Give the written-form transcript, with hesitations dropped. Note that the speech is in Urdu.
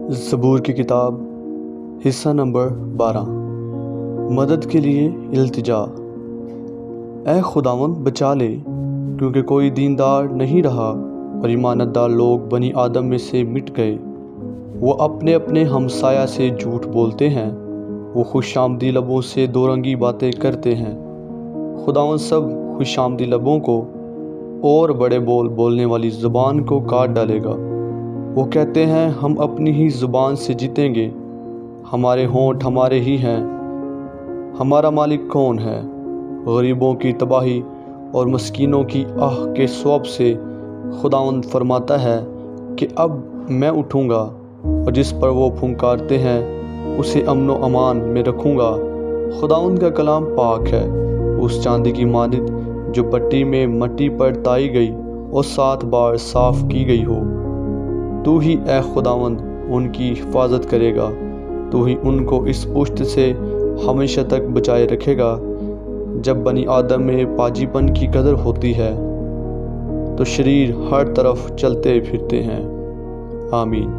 زبور کی کتاب حصہ نمبر 12 مدد کے لیے التجا۔ اے خداوند بچا لے، کیونکہ کوئی دیندار نہیں رہا اور ایماندار لوگ بنی آدم میں سے مٹ گئے۔ وہ اپنے اپنے ہمسایہ سے جھوٹ بولتے ہیں، وہ خوش آمدی لبوں سے دو رنگی باتیں کرتے ہیں۔ خداوند سب خوش آمدی لبوں کو اور بڑے بول بولنے والی زبان کو کاٹ ڈالے گا۔ وہ کہتے ہیں ہم اپنی ہی زبان سے جیتیں گے، ہمارے ہونٹ ہمارے ہی ہیں، ہمارا مالک کون ہے؟ غریبوں کی تباہی اور مسکینوں کی آہ کے سوب سے خداوند فرماتا ہے کہ اب میں اٹھوں گا اور جس پر وہ پھنکارتے ہیں اسے امن و امان میں رکھوں گا۔ خداوند کا کلام پاک ہے، اس چاندی کی مانند جو بٹی میں مٹی پر تائی گئی اور 7 بار صاف کی گئی ہو۔ تو ہی اے خداوند ان کی حفاظت کرے گا، تو ہی ان کو اس پشت سے ہمیشہ تک بچائے رکھے گا۔ جب بنی آدم میں پاجی پن کی قدر ہوتی ہے تو شریر ہر طرف چلتے پھرتے ہیں۔ آمین۔